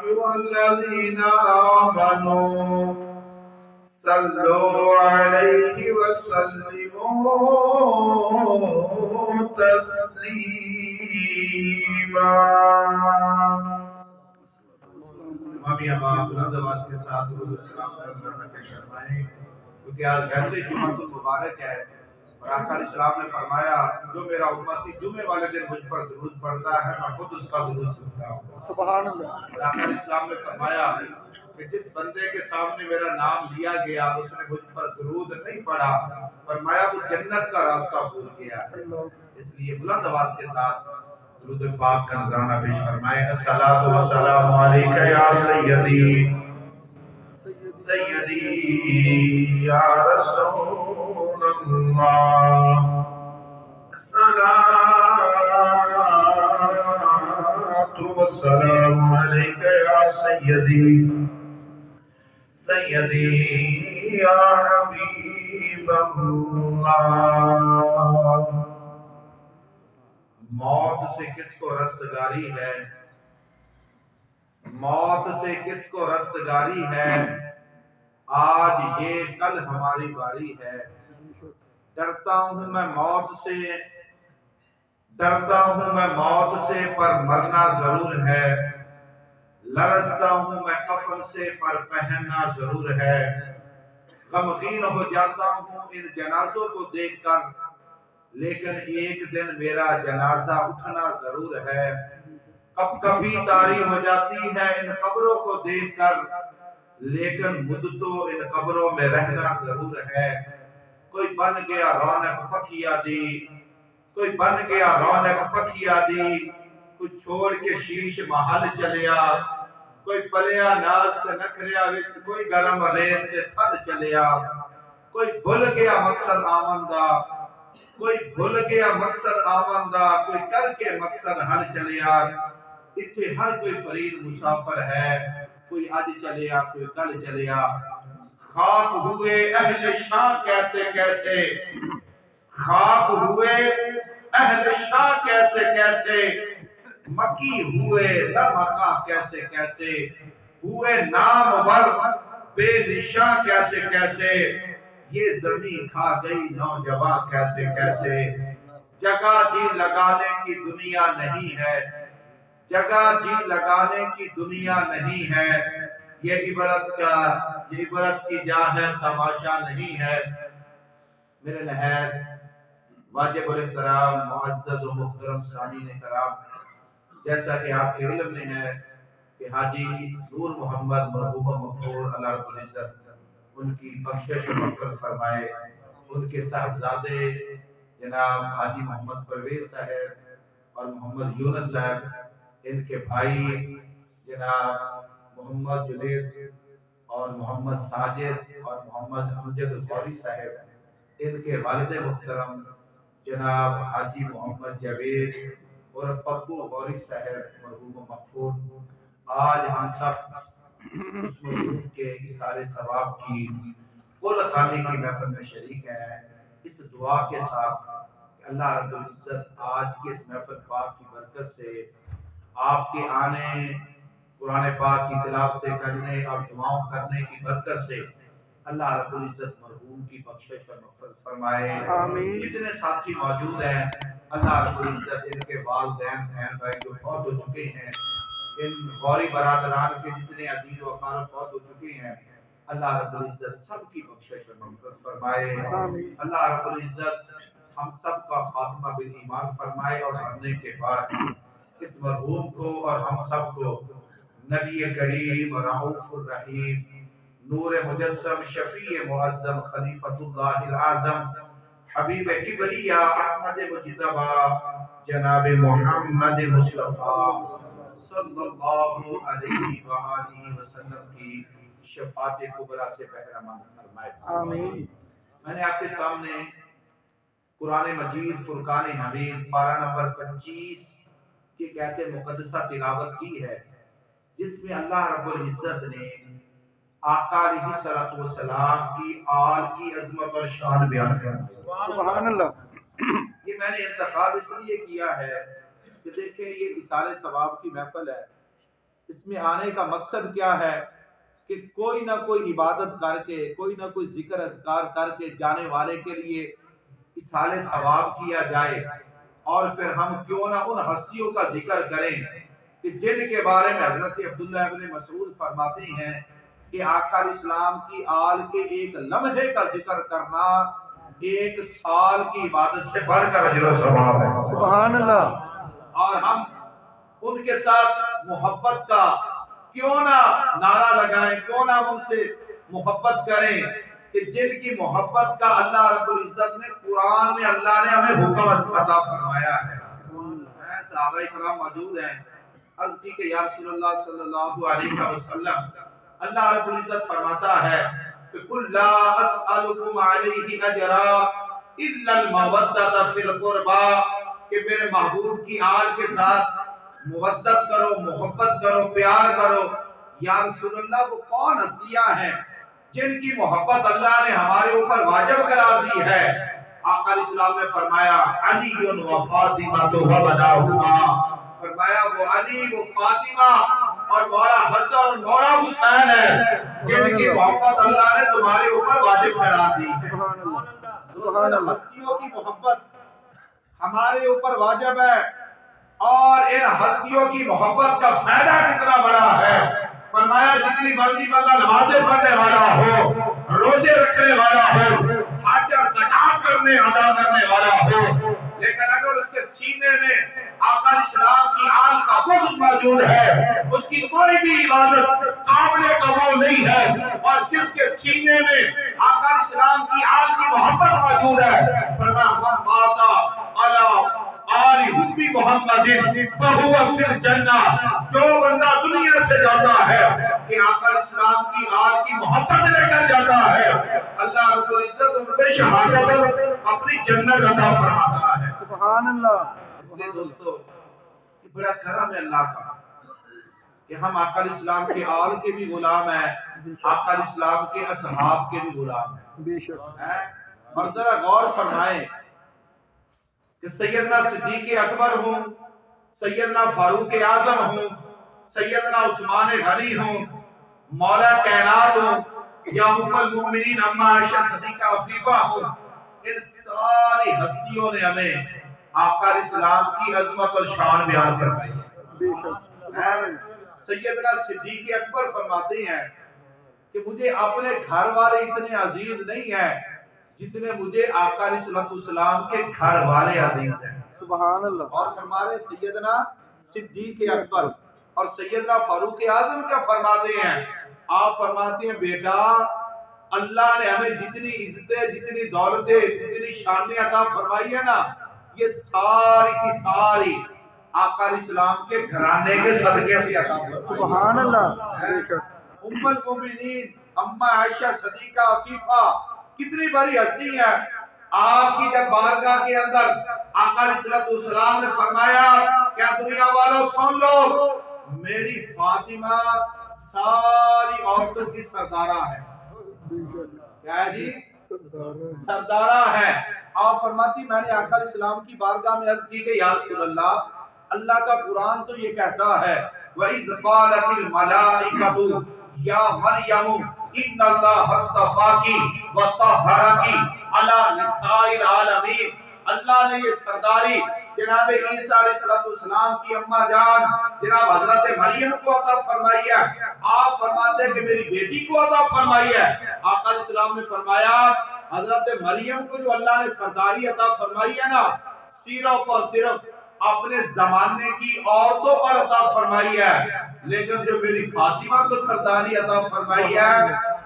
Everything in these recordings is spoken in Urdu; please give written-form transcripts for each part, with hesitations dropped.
أيها الذين آمنوا صلوا عليه وسلموا تسليما. ہمیں آپ بلند آواز کے ساتھ درود و سلام کرنا فرمائیں، کیونکہ آج ویسے جمعہ المبارک ہے اور آقا علیہ السلام نے فرمایا جو میرا امتی جمعے والے دن مجھ پر درود پڑھتا ہے میں خود اس کا درود سنتا ہوں. سبحان اللہ. آقا علیہ السلام نے فرمایا کہ جس بندے کے سامنے میرا نام لیا گیا اور اس نے مجھ پر درود نہیں پڑھا، فرمایا وہ جنت کا راستہ بھول گیا ہے. اس لیے بلند آواز کے ساتھ درود پاک کا نذرانہ پیش فرمائیں. الصلاۃ والسلام علیک یا سیدی سیدی یا رسول اللہ. الصلاۃ والسلام علیک یا سیدی سیدی یا حبیب اللہ. موت سے کس کو رستگاری ہے، موت سے کس کو رستگاری ہے، آج یہ کل ہماری باری ہے. ڈرتا ہوں میں موت سے، ڈرتا ہوں میں موت سے پر مرنا ضرور ہے. لرزتا ہوں میں کفن سے پر پہننا ضرور ہے. غمگین ہو جاتا ہوں ان جنازوں کو دیکھ کر، لیکن ایک دن میرا جنازہ اٹھنا ضرور ہے. کب کبھی تاری ہو جاتی ہے ان قبروں کو دیکھ کر، لیکن مجھ تو ان قبروں میں رہنا ضرور ہے. کوئی بن گیا رونق پکھیا دی، کوئی بن گیا رونق پکھیا دی، کوئی چھوڑ کے شیش محل چلیا. کوئی پلیا ناز تے نکھریا وچ کوئی گرم ریت تے تھل چلیا. کوئی بھول گیا مقصد آمندہ، کوئی بھول گیا مقصد آمندہ، کوئی کر کے مقصد حل چلیا. اتھے ہر کوئی فرید مسافر ہے، کوئی آج چلیا کوئی کل چلیا. خاک ہوئے اہل شاہ کیسے کیسے، خاک ہوئے اہل شاہ کیسے کیسے، مکی ہوئے لمکا کیسے کیسے، ہوئے نامور بے نشاں کیسے کیسے. یہ زمین کھا گئی نوجوان کیسے کیسے. جگہ جی لگانے کی دنیا نہیں ہے، جگہ جی لگانے کی دنیا نہیں ہے. یہ عبرت کی جا ہے تماشا نہیں ہے. میرے نہایت واجب الاحترام معزز و محترم سامعین کرام، جیسا کہ آپ کے علم میں ہے کہ حاجی نور محمد مرحوم مغفور اللہ رب العزت ان کی بخشش و مغفرت فرمائے. ان کے صاحبزادے جناب حاجی محمد پرویز صاحب اور محمد یونس صاحب، ان کے بھائی جناب محمد جنید اور محمد ساجد اور محمد امجد غوری صاحب، ان کے والد محترم جناب حاجی محمد جاوید اور پپو غوری صاحب مرحوم مغفور، آج ہم سب اس مرحوم کے اثار ثواب کی کل خانی کی محفل میں شریک ہیں. اس دعا کے ساتھ کہ اللہ رب العزت آج کی اس محفل پاک کی برکت سے، آپ کے آنے قرآن پاک کی تلاوتیں کرنے اور دعاؤں کرنے کی برکت سے اللہ رب العزت مرحوم کی بخشش اور مغفرت فرمائے. آمین. جتنے ساتھی موجود ہیں اللہ رب العزت ان کے والدین بہن بھائی جو فوت ہو چکے ہیں، ان غوری برادران کے جتنے عزیز و اقارب فوت ہو چکے ہیں، اللہ رب العزت سب کی بخشش اور مغفرت فرمائے. آمین. اللہ رب العزت ہم سب کا خاتمہ بالایمان فرمائے اور مرنے کے بعد اس مرحوم کو اور ہم سب کو نبی کریم رؤوف الرحیم نور مجسم شفیع معظم خلیفۃ اللہ العظم حبیب کبریا احمد مجتبی جناب محمد مصطفیٰ صلی اللہ علیہ وآلہ وسلم کی شفاعت کبریٰ سے بہرمند فرمائے. آمین. میں نے آپ کے سامنے قرآن مجید فرقان حمید پارہ نمبر 25 کی کہتے مقدسہ تلاوت کی ہے، جس میں اللہ رب العزت نے آقا علیہ السلام کی آل کی عظمت اور شان بیان کر دی. سبحان اللہ. یہ میں نے انتخاب اس لیے کیا ہے کہ دیکھیں یہ اثار ثواب کی محفل ہے، اس میں آنے کا مقصد کیا ہے کہ کوئی نہ کوئی عبادت کر کے، کوئی نہ کوئی ذکر اذکار کر کے جانے والے کے لیے اصحال ثواب کیا جائے، اور پھر ہم کیوں نہ ان ہستیوں کا ذکر کریں کہ جن کے بارے میں حضرت عبداللہ ابن مسعود فرماتے ہیں کہ آقا اسلام کی آل کے ایک لمحے کا ذکر کرنا ایک سال کی عبادت سے بڑھ کر اجر و ثواب ہے۔ سبحان اللہ۔ اور ہم ان کے ساتھ محبت کا کیوں نہ نعرہ لگائیں، کیوں نہ ان سے محبت کریں کہ جن کی محبت کا اللہ رب العزت نے قرآن میں اللہ نے ہمیں حکم عطا فرمایا ہے۔ صحابہ کرام موجود ہیں، عرض کی کہ یا رسول اللہ صلی اللہ علیہ وسلم، اللہ رب العزت فرماتا ہے کہ قل لا اسألکم علیہ اجرا الا المودۃ فی القربى، کہ میرے محبوب کی آل کے ساتھ مودت کرو، محبت کرو، پیار کرو۔ یا رسول اللہ وہ کون ہستیاں ہیں جن کی محبت اللہ نے ہمارے اوپر واجب قرار دی ہے؟ آقا علیہ السلام نے فرمایا علی و فاطمہ تو بناہما، فرمایا وہ علی، وہ فاطمہ اور مولا حسن اور مولا حسین ہے جن کی محبت اللہ نے تمہارے اوپر واجب قرار دی ہے۔ سبحان اللہ۔ ہستیوں کی محبت ہمارے اوپر واجب ہے، اور ان ہستیوں کی محبت کا فائدہ کتنا بڑا ہے۔ فرمایا جتنی مرضی بندہ نمازیں پڑھنے والا ہو، روزے رکھنے والا ہو، حج اور زکات کرنے ادا کرنے والا ہو، لیکن اگر اس کے سینے میں آقا اسلام کی آل کا بغض موجود ہے، اس کی کوئی بھی عبادت قابل قبول نہیں ہے۔ اور جس کے سینے میں آقا اسلام کی آل کی محبت موجود ہے، فرمایا من ماتا علی آل حب محمد فہو فی الجنہ، جو بندہ دنیا سے جاتا ہے کہ آقا اسلام کی آل کی محبت لے کر جاتا ہے، اللہ رب العزت ان کو شہادت اپنی جنت عطا فرماتا ہے۔ سبحان اللہ۔ اس لیے دوستو، یہ بڑا کرم ہے اللہ کا کہ ہم آقا اسلام کے آل کے بھی غلام ہیں، آقا اسلام کے اصحاب کے بھی غلام ہیں۔ بے شک۔ اور ذرا غور فرمائیں کہ سیدنا صدیق اکبر ہوں، سیدنا فاروق اعظم ہوں، سیدنا عثمان غنی ہوں، مولا کائنات ہوں، یا ام المؤمنین اما عائشہ صدیقہ عفیفہ ہوں، ان ساری ہستیوں نے ہمیں آقا اسلام کی عظمت اور شان بیان فرمائی ہے۔ بے شک۔ سیدنا صدیق اکبر فرماتے ہیں کہ مجھے اپنے گھر والے اتنے عزیز نہیں ہیں جتنے مجھے آقا علیہ السلام کے گھر والے عزیز ہیں۔ سبحان اللہ۔ اور فرماتے سیدنا صدیق اکبر اور سیدنا فاروق اعظم کیا فرماتے ہیں؟ آپ فرماتے ہیں بیٹا، اللہ نے ہمیں جتنی عزتیں، جتنی دولتیں، جتنی شانیں عطا فرمائی ہے نا، یہ ساری کی ساری آقا علیہ السلام کے گھرانے کے صدقے سے عطا فرمائی۔ سبحان اللہ۔ بے شک۔ ام المؤمنین اما عائشہ صدیقہ عفیفہ کتنی بڑی ہستی ہے۔ آپ کی جب بارگاہ کے اندر آقا علیہ السلام نے فرمایا کیا دنیا والوں سن لو، میری فاطمہ ساری عورتوں کی سردارہ ہے۔ کیا ہے جی؟ سردارہ ہے۔ آپ فرماتی میں نے آقا علیہ السلام کی بارگاہ میں عرض کی کہ یا رسول اللہ، اللہ کا قرآن تو یہ کہتا ہے وَإِذْ قَالَتِ الْمَلَائِكَةُ يَا مَرْيَمُ إِنَّ اللَّهَ اصْطَفَاكِ وَطَهَّرَكِ عَلَى نِسَاءِ الْعَالَمِينَ، اللہ نے یہ سرداری جناب عیسیٰ علیہ السلام کی اماں جان جناب حضرت مریم کو عطا فرمائی ہے۔ آپ فرماتے ہیں کہ میری بیٹی کو عطا فرمائی ہے۔ آقا علیہ السلام نے فرمایا حضرت مریم کو جو اللہ نے سرداری عطا فرمائی ہے نا، صرف اور صرف اپنے زمانے کی عورتوں پر عطا فرمائی ہے، لیکن جو میری فاطمہ کو سرداری عطا فرمائی ہے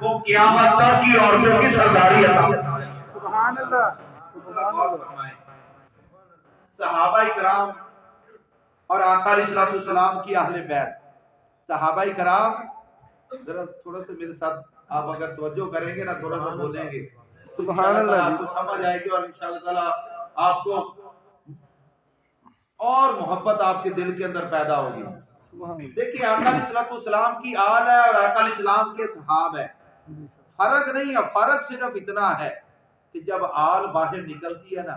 وہ قیامت تک کی عورتوں کی سرداری عطا فرمائی ہے۔ سبحان اللہ۔ سبحان اللہ۔ صحابہ کرام اور آقا علیہ السلام کی اہل بیت، صحابہ کرام ذرا تھوڑا سا میرے ساتھ آپ اگر توجہ کریں گے نا، تھوڑا سا بولیں گے، سبحان اللہ۔ آپ کو سمجھ آئے گی اور انشاءاللہ تعالی آپ کو اور محبت آپ کے دل کے اندر پیدا ہوگی۔ دیکھیں آقا علیہ السلام کی آل ہے اور آقا علیہ السلام کے صحاب ہے، فرق نہیں ہے، فرق صرف اتنا ہے کہ جب آل باہر نکلتی ہے نا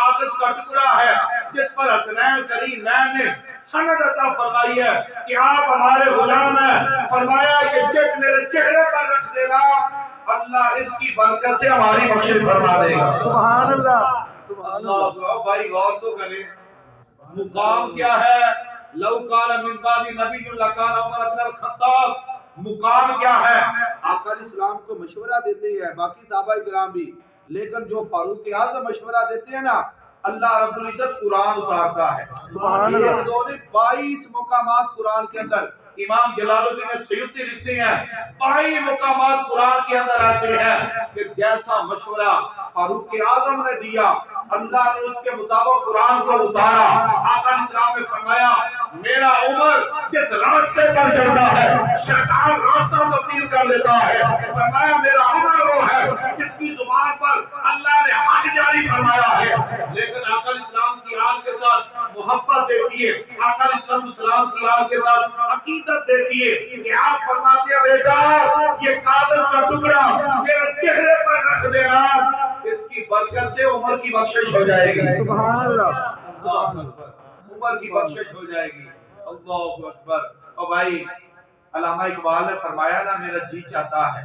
کاغذ کا ٹکڑا ہے جس پر حسنین کریمین نے سند عطا فرمائی ہے کہ آپ ہمارے غلام ہیں. فرمایا یہ چٹ میرے چہرے پر رکھ دینا، اللہ اس کی برکت سے ہماری بخشش فرما دے گا. سبحان اللہ سبحان اللہ. اللہ بھائی غور تو کریں مقام کیا ہے. لو کان من بعد نبی لکان عمر بن الخطاب. مقام کیا ہے؟ آقا علیہ السلام کو مشورہ دیتے ہیں، باقی صحابہ کرام بھی، لیکن جو فاروق اعظم مشورہ دیتے ہیں نا، اللہ رب العزت قرآن اتارتا ہے. سبحان اللہ. ایک دو نے 22 مقامات قرآن کے اندر. امام جلال الدین سیوطی لکھتے ہیں 22 مقامات قرآن کے اندر ایسے ہیں کہ جیسا مشورہ فاروق اعظم نے دیا اللہ نے اس کے مطابق قرآن کو اتارا. آقا علیہ السلام نے فرمایا میرا عمر جس راستے پر چلتا ہے شیطان راستہ تبدیل کر لیتا ہے. فرمایا میرا عمر وہ ہے جس کی زبان پر اللہ نے حق جاری فرمایا ہے. لیکن آقا علیہ السلام کی آل کے ساتھ محبت دیکھیے، آقا علیہ السلام کی آل کے ساتھ عقیدت دیکھیے کہ آپ فرماتے ہیں بیٹا یہ کاغذ کا ٹکڑا میرے چہرے پر رکھ دینا، اس کی برکت سے عمر کی بخشش ہو جائے گی. سبحان اللہ. عمر کی بخشش ہو جائے گی. اللہ اکبر. اور بھائی علامہ اقبال نے فرمایا نا میرا جی چاہتا ہے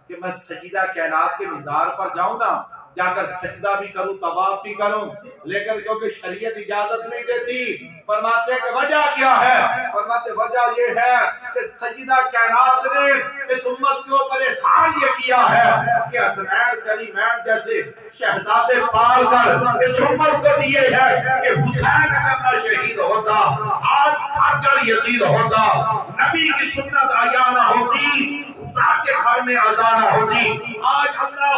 کہ میں سجدہ کائنات کے مزار پر جاؤں نا، جا کر سجدہ بھی کروں طواف بھی کروں، لیکن کیونکہ شریعت اجازت نہیں دیتی. فرماتے ہیں کہ وجہ کیا ہے؟ فرماتے وجہ یہ ہے کہ سجدہ کائنات نے اس امت کے اوپر احسان یہ کیا ہے کہ حسنین کریمین جیسے شہزادے پال کر اس امت کو دیے ہے کہ حسین اگر نہ شہید ہوتا آج اگر یزید ہوتا، نبی کی سنت آیا نہ ہوتی، خدا کے گھر میں اذان نہ ہوتی. آج اللہ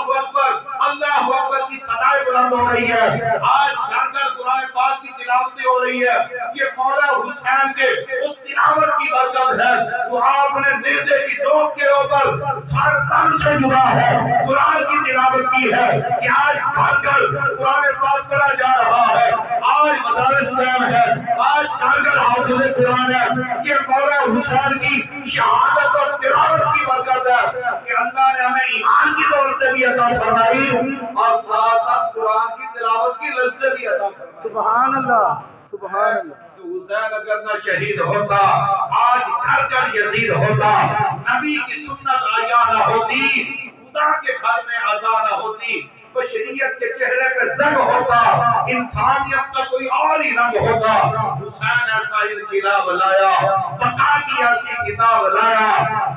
اکبر کی صدائیں بلند ہو رہی ہے، آج گھر گھر قرآن پاک کی تلاوتیں ہو رہی ہے. یہ مولا حسین کے اس تلاوت کی برکت ہے جو آپ نے نیزے کی ڈوک کے اوپر سر تن سے جڑا ہے قرآن کی تلاوت کی ہے کہ آج گھر گھر قرآن پاک پڑھا جا رہا ہے. آج مدارس قائم ہے، آج گھر گھر حافظ قرآن ہے. یہ مولا حسین کی شہادت اور تلاوت کی برکت ہے کہ اللہ نے ہمیں ایمان کی دولت بھی عطا فرمائی اور ساتھ ساتھ قرآن کی تلاوت کی لذت بھی عطا فرمائی. سبحان اللہ سبحان اللہ. حسین اگر نہ شہید ہوتا آج گھر گھر یزید ہوتا، نبی کی سنت آیا نہ ہوتی، خدا کے گھر میں اذان نہ ہوتی، بشریت کے چہرے پہ زنگ ہوتا، انسانیت کا کوئی اور ہی رنگ ہوتا. حسین ایسا انقلاب لایا، بقا کی ایسی کتاب لایا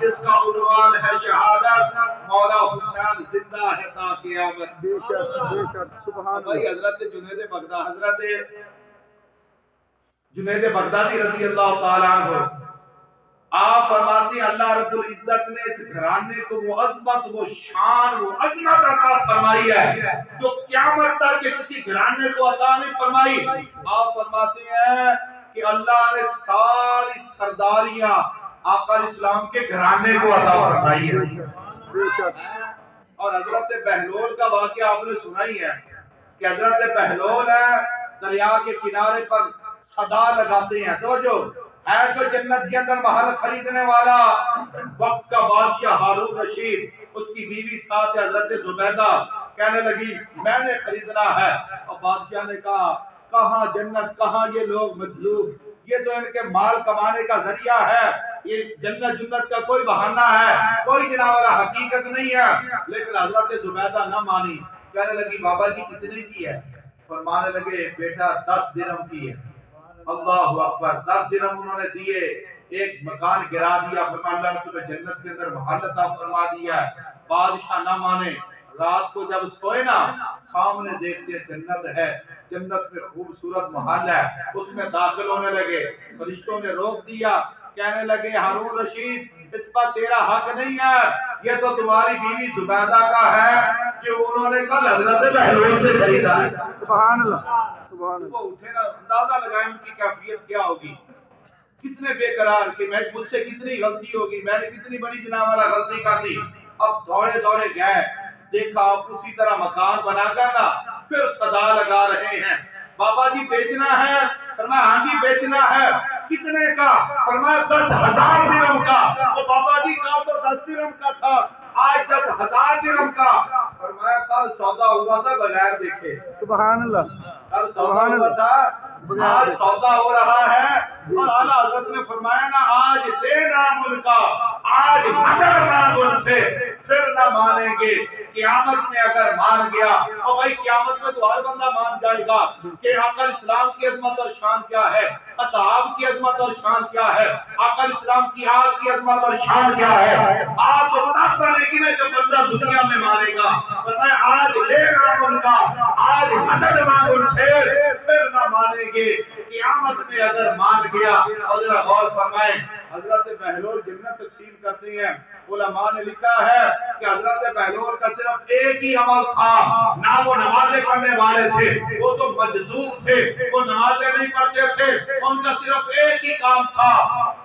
جس کا عنوان ہے شہادت. مولا حسین زندہ ہے تا قیامت. بے شک سبحان بھائی اللہ. حضرت جنید بغدادی رضی اللہ تعالیٰ عنہ آپ فرماتے ہیں اللہ رب العزت نے اس گھرانے کو وہ عظمت وہ شان وہ عظمت عطا فرمائی ہے جو قیامت تک کے کسی گھرانے کو عطا نہیں فرمائی. آپ فرماتے ہیں کہ اللہ نے ساری سرداریاں آقا علیہ السلام کے گھرانے کو عطا فرمائی ہے. بے شک. اور حضرت بہلول کا واقعہ آپ نے سنا ہی ہے کہ حضرت بہلول ہے دریا کے کنارے پر صدا لگاتے ہیں. توجہ ہے تو جنت کے اندر محل خریدنے والا وقت کا بادشاہ ہارون رشید، اس کی بیوی ساتھ حضرت زبیدہ کہنے لگی میں نے خریدنا ہے. اور بادشاہ نے کہا کہاں جنت کہاں یہ لوگ مجذوب، یہ تو ان کے مال کمانے کا ذریعہ ہے، یہ جنت کا کوئی بہانہ ہے، کوئی جناب والا حقیقت نہیں ہے. لیکن حضرت زبیدہ نہ مانی، کہنے لگی بابا جی کتنے کی ہے؟ فرمانے لگے بیٹا 10 درہم کی ہے. اللہ اکبر. 10 درہم انہوں نے دیے، ایک مکان گرا دیا. فرمان اللہ نے تمہیں جنت کے اندر محل عطا فرما دیا ہے. بادشاہ نہ مانے، رات کو جب سوئے نا سامنے دیکھتے جنت ہے، جنت میں خوبصورت محل ہے، اس میں داخل ہونے لگے. فرشتوں نے روک دیا، کہنے لگے ہارون رشید اس پر تیرا حق نہیں ہے، یہ تو تمہاری بیوی زبیدہ کا ہے جو انہوں نے کل حضرت بہلول سے خریدا ہے. سبحان اللہ سبحان اللہ. وہ اٹھے نا اندازہ لگائیں ان کی کیفیت کیا ہوگی، کتنے بے قرار کہ میں مجھ سے کتنی غلطی ہوگی، میں نے کتنی بڑی جناب والا غلطی کر دی. اب دوڑے دوڑے گئے، دیکھا آپ اسی طرح مکان بنا کر نا پھر صدا لگا رہے ہیں بابا جی بیچنا ہے. فرمایا ہاں جی بیچنا ہے. کتنے کا؟ فرمایا 10,000 درہم کا. وہ بابا جی کا تو 10 درہم کا تھا، آج 10,000 درہم کا، فرمایا کل سودا ہوا تھا بغیر دیکھے، سبحان اللہ کل سودا ہوا تھا آج سودا ہو رہا ہے۔ اور اعلیٰ حضرت نے فرمایا نا آج لینا ان کا، آج مدد مانگ ان سے، پھر نہ مانیں گے قیامت میں اگر مان گیا۔ اور بھائی قیامت میں تو ہر بندہ مان جائے گا کہ آقا اسلام کی عظمت اور شان کیا ہے، اصحاب کی عظمت اور شان کیا ہے، آقا اسلام کی آل کی عظمت اور شان کیا ہے۔ آپ تو تب بنے گی نا جب بندہ دنیا میں مانے گا۔ فرمایا آج لینا ان کا، آج مدد مانگ ان سے، پھر نہ مانیں گے قیامت میں اگر مان گیا۔ اور ذرا غور فرمائیں، حضرت بہلول جنت تقسیم کرتے ہیں، علماء نے لکھا ہے کہ حضرت بہلول کا صرف ایک ہی عمل تھا، نہ وہ نمازیں پڑھنے والے تھے، وہ تو مجذوب تھے، وہ نمازیں نہیں پڑھتے تھے، ان کا صرف ایک ہی کام تھا،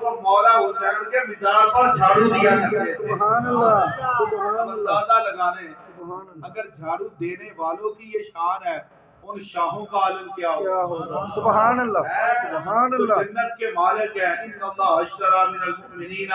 وہ مولا حسین کے مزار پر جھاڑو دیا کرتے تھے۔ سبحان اللہ سبحان اللہ اندازہ لگانے سبحان اللہ اگر جھاڑو دینے والوں کی یہ شان ہے، ان شاہوں کا عالم کیا کیا ہوگا؟ ہوگا سبحان اللہ سبحان تو اللہ جنت کے مالک ہیں، ان اللہ اشترى من المؤمنین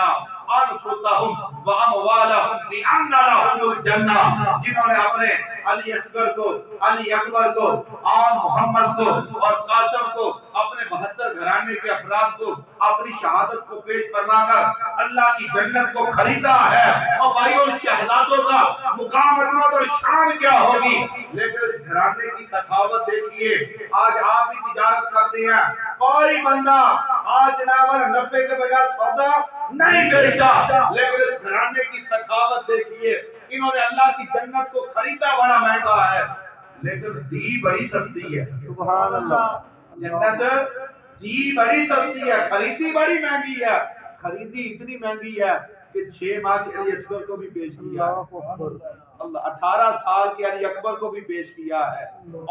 انفسهم واموالهم بان لهم الجنہ، جنہوں نے اپنے علی اصغر کو، علی اکبر کو، آل محمد کو اور قاسم کو، اپنے 72 گھرانے کے افراد کو اپنی شہادت کو پیش فرما کر اللہ کی جنت کو خریدا ہے۔ اور بھائیوں شہزادوں کا مقام عظمت اور شان کیا ہوگی، لیکن اس گھرانے کی سخاوت دیکھیے۔ آج آپ بھی تجارت کرتے ہیں، کوئی بندہ آج جناب نفع کے بغیر سودا نہیں بیچتا، لیکن اس گھرانے کی سخاوت دیکھیے۔ انہوں نے اللہ کی جنت کو خریدا بڑا مہنگا ہے، لیکن دی بڑی سستی ہے۔ سبحان اللہ جنت دی بڑی سستی ہے، خریدی بڑی مہنگی ہے۔ خریدی اتنی مہنگی ہے کہ 6 ماہ کے علی اصغر کو بھی پیش کیا ہے، اللہ اکبر اللہ 18 سال کے علی اکبر کو بھی پیش کیا ہے،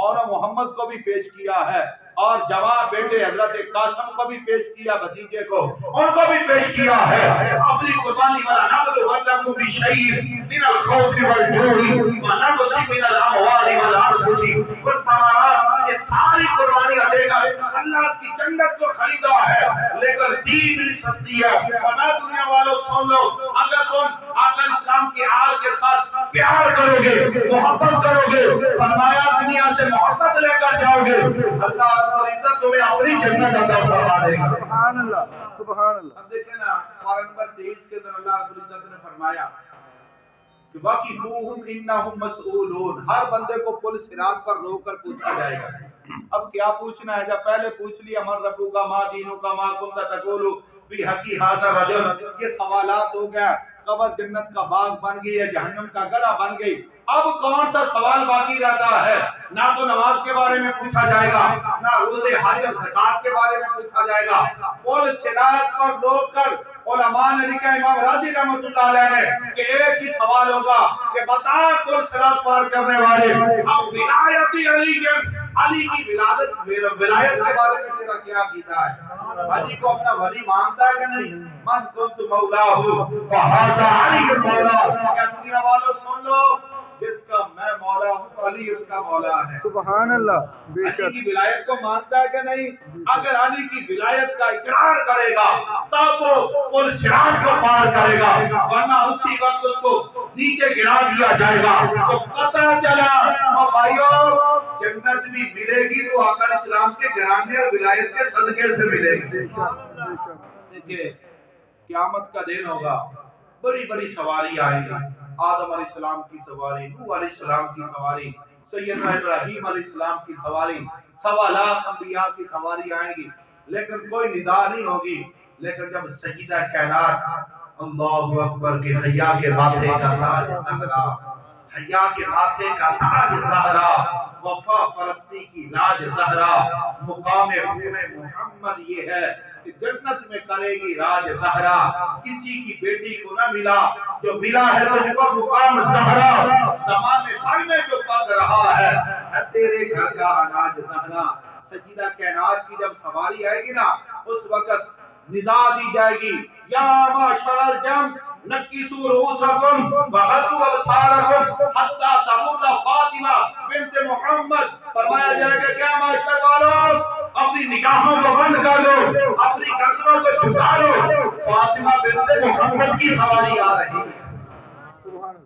اور محمد کو بھی پیش کیا ہے، اور جوان بیٹے حضرت قاسم کو بھی پیش کیا، بھتیجے کو، ان کو بھی پیش کیا ہے۔ اپنی قربانی والا نبل ولکم بشیء من الخوف والجوع ونقص من الاموال والانفس والثمرات، یہ ساری قربانیاں دے کر اللہ کی جنت کو خریدا ہے، لیکن دین بھی سستی ہے۔ اور میں دنیا والوں سن لو، اگر تم آقا اسلام کی آل کے ساتھ پیار کرو گے، محبت کرو گے، فرمایا دنیا سے محبت لے کر جاؤ گے، اللہ رب العزت تمہیں اپنی جنت عطا فرما دے گا۔ سبحان اللہ سبحان اللہ اب دیکھیں نا پارہ نمبر 23 کے اندر اللہ رب العزت نے فرمایا کہ وَقِفُوهُمْ إِنَّهُمْ مَسْئُولُونَ، ہر بندے کو پل صراط پر روک کر پوچھا جائے گا۔ اب کیا پوچھنا ہے؟ جب پہلے پوچھ لیا من ربک ما دینک ما کنت تقول فی حق ھذا الرجل، یہ سوالات ہو گیا، قبر جنت کا باغ بن گئی ہے، جہنم کا گڑھا بن گئی۔ اب کون سا سوال باقی رہتا ہے؟ نہ تو نماز کے بارے میں پوچھا جائے گا، نہ روزے حج اور زکات کے بارے میں پوچھا جائے گا۔ پل صراط پر روک کر علماء نے لکھا، امام رازی رحمۃ اللہ علیہ نے، کہ ایک ہی سوال ہوگا کہ بتا پل صراط پار کرنے والے، اب ولایت علی کی ولایت کے بارے میں تیرا کیا عقیدہ ہے؟ علی کو اپنا ولی مانتا ہے کہ نہیں؟ من کنت مولاہ فہذا علی مولا، کیا دنیا والوں سن لو، جس کا میں مولا ہوں علی اس کا مولا ہے۔ سبحان اللہ بے علی شک کی ولایت کو مانتا ہے کہ نہیں؟ اگر علی کی ولایت کا اقرار کرے گا تب وہ پل صراط کو پار کرے گا، ورنہ اسی وقت اس کو نیچے گرا دیا جائے گا۔ تو پتہ چلا اور بھائیوں جنت بھی ملے گی تو آقا اسلام کے گھرانے اور ولایت کے صدقے سے ملے گی۔ بے شک بے شک دیکھیں قیامت کا دن ہوگا، بڑی بڑی سواری آئیں گی، آدم علیہ السلام کی سواری، نوح علیہ السلام کی سواری، سیدنا ابراہیم علیہ السلام کی سواری، 1.25 لاکھ انبیاء کی سواری آئیں گی، لیکن کوئی ندا نہیں ہوگی۔ لیکن جب سیدہ کائنات اللہ اکبر کے حیا کے ماتھے کا تاج زہرا، حیا کے ماتھے کا تاج زہرا، وفا پرستی کی لاج زہرا، مقام حور محمد یہ ہے کہ جنت میں کرے گی راج زہرا، کسی کی بیٹی کو نہ ملا جو ملا ہے تجھ کو مقام زہرا، زمانے بھر میں جو پک رہا ہے تیرے گھر کا اناج زہرا۔ سیدہ کائنات کی جب سواری آئے گی نا، اس وقت ندا دی جائے گی، یا معشر الجم نکسوا رؤوسکم وغضوا ابصارکم حتی تمر فاطمہ بنت محمد، فرمایا جائے گا کیا معاشر والوں اپنی نگاہوں کو بند کر لو، اپنی گردنوں کو جھکا لو، فاطمہ بنت محمد کی سواری آ رہی ہے۔ سبحان اللہ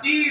3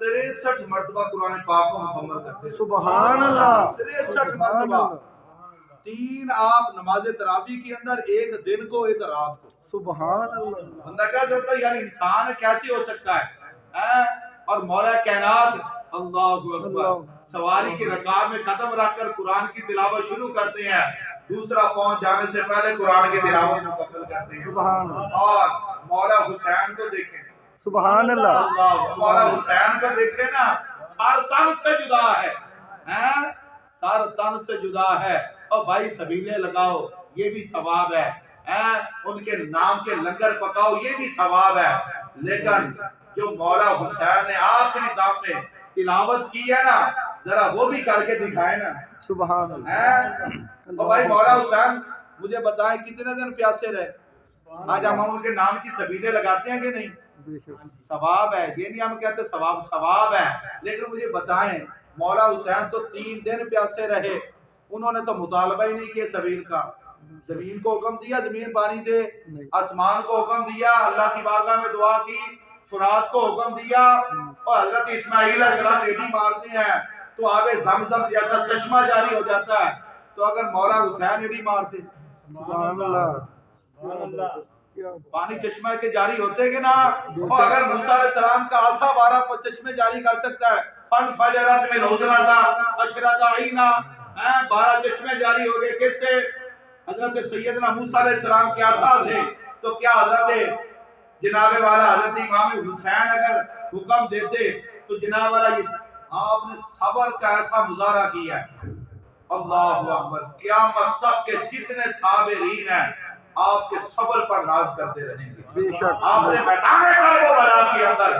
63 مرتبہ قرآن پاک کو مکمل کرتے ہیں۔ سبحان اللہ 63 مرتبہ، 3 آپ نماز تراویح کے اندر، ایک دن کو ایک رات کو۔ سبحان اللہ بندہ کہہ سکتا ہے یار انسان کیسے ہو سکتا ہے؟ اور مولا کائنات اللہ اکبر سواری کی رکاب میں قدم رکھ کر قرآن کی تلاوت شروع کرتے ہیں، دوسرا پہنچ جانے سے پہلے قرآن کی تلاوت مکمل کرتے ہیں۔ سبحان اللہ اور مولا حسین کو دیکھیں، سبحان اللہ مولا حسین کو دیکھیں نا، سر تن سے جدا ہے، سر تن سے جدا ہے۔ اور بھائی سبیلے لگاؤ یہ بھی ثواب ہے، ان کے نام کے لنگر پکاؤ یہ بھی ثواب ہے، لیکن جو مولا حسین نے آخری دم میں تلاوت کی ہے نا، ذرا وہ بھی کر کے دکھائے نا۔ سبحان اللہ اور بھائی مولا حسین مجھے بتائیں کتنے دن پیاسے رہے؟ آج ہم ان کے نام کی سبیلے لگاتے ہیں کہ نہیں؟ بے شک ثواب ہے، یہ نہیں ہم کہتے ثواب ہے، لیکن مجھے بتائیں مولا حسین تو 3 دن پیاسے رہے، انہوں نے تو مطالبہ ہی نہیں کیا سبیل کا۔ زمین کو حکم دیا زمین پانی دے، آسمان کو حکم دیا، اللہ کی بارگاہ میں دعا کی، فرات کو حکم دیا، اور حضرت اسماعیل علیہ السلام ایڈی مارتے ہیں تو آب زمزم جیسا چشمہ جاری ہو جاتا ہے، تو اگر مولا حسین ایڈی مارتے سبحان اللہ پانی چشمہ کے جاری ہوتے کہ نا؟ اور اگر موسیٰ علیہ السلام کا عصا 12 چشمے جاری کر سکتا ہے، فن فجرت من حسنتا عشرۃ عینا، 12 چشمے جاری ہو گئے کس سے؟ حضرت سیدنا موسیٰ علیہ السلام کے عصا سے، تو کیا حضرت جناب والا حضرت امام حسین اگر حکم دیتے تو جناب والا آپ نے صبر کا ایسا مظاہرہ کیا ہے، اللہ اکبر، قیامت تک کے جتنے صابرین ہیں آپ کے صبر پر ناز کرتے رہیں گے۔ بے شک آپ نے میدان کرب و بلا کے اندر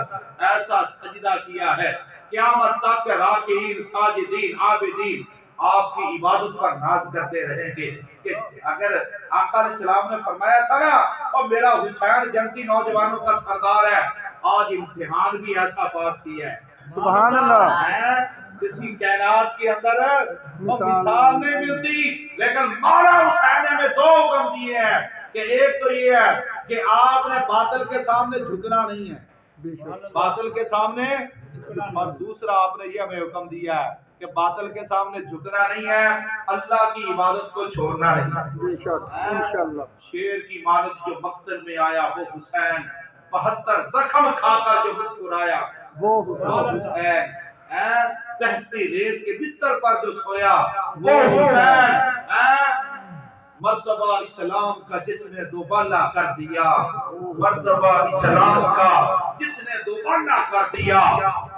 ایسا سجدہ کیا ہے، قیامت تک کے راکعین ساجدین عابدین آپ کی عبادت پر ناز کرتے رہیں گے کہ اگر آقا علیہ السلام نے فرمایا تھا نا اور میرا حسین جنتی نوجوانوں کا سردار ہے، آج امتحان بھی ایسا پاس کیا ہے سبحان اللہ جس کی کائنات کے اندر مثال نہیں ملتی، لیکن مولا حسین نے ہمیں 2 حکم دیے ہیں کہ ایک تو یہ ہے کہ آپ نے باطل کے سامنے جھکنا نہیں ہے، بے شک باطل کے سامنے، اور دوسرا آپ نے یہ ہمیں حکم دیا ہے کہ باطل کے سامنے جھکنا نہیں ہے، اللہ کی عبادت کو چھوڑنا نہیں ہے۔ بے شک انشاءاللہ شیر کی مانت جو مقتل میں آیا وہ حسین، 72 زخم کھا کر جو مسکرایا وہ وہ حسین، تحتی ریت کے بستر پر جو سویا وہ حسین، مرتبہ اسلام کا جس نے دوبالا کر دیا، مرتبہ اسلام کا جس نے دوبالا کر دیا،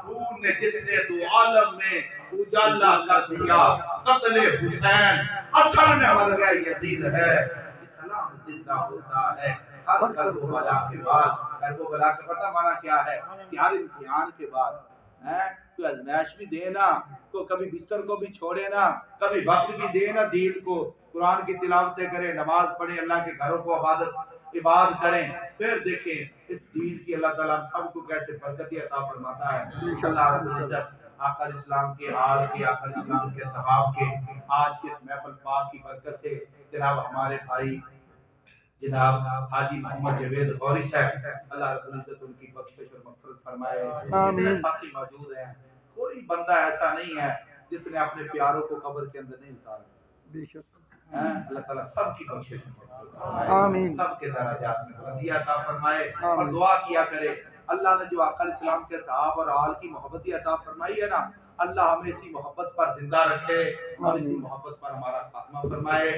خون نے جس نے 2 عالم میں اجالا کر دیا، قتل حسین اصل میں مر گیا یزید ہے، اسلام زندہ ہوتا ہے ہر کرب و بلا کے بعد۔ کرب و بلا کا پتہ معنی کیا ہے کہ ہر امتحان کے بعد کوئی ازمائش بھی دے نا، تو کبھی بستر کو بھی چھوڑے نا، کبھی وقت بھی دے نا دین کو، قرآن کی تلاوتیں کریں، نماز پڑھیں، اللہ کے گھروں کو عبادت کریں، پھر دیکھیں اس دین کی اللہ تعالیٰ ہم سب کو کیسے برکتی عطا فرماتا ہے۔ اللہ رب العزت آقا علیہ السلام کے حال کے، آقا علیہ السلام کے صحاب کے، آج کے اس محفل پاک کی برکت سے جناب ہمارے بھائی جناب حاجی محمد جاوید غوری صاحب، اللہ رب العزت ان کی بخشش اور مغفرت فرمائے۔ اتنے ساتھی موجود ہیں، کوئی بندہ ایسا نہیں ہے جس نے اپنے پیاروں کو قبر کے اندر نہیں اتارا۔ بے شک اللہ تعالیٰ سب کی بخشش فرمائے، آمین، سب کے درجات میں بلندی عطا فرمائے، اور دعا کیا کرے اللہ نے جو آقا علیہ السلام کے صحاب اور آل کی محبت عطا فرمائی ہے نا، اللہ ہمیں اسی محبت پر زندہ رکھے اور اسی محبت پر ہمارا خاتمہ فرمائے۔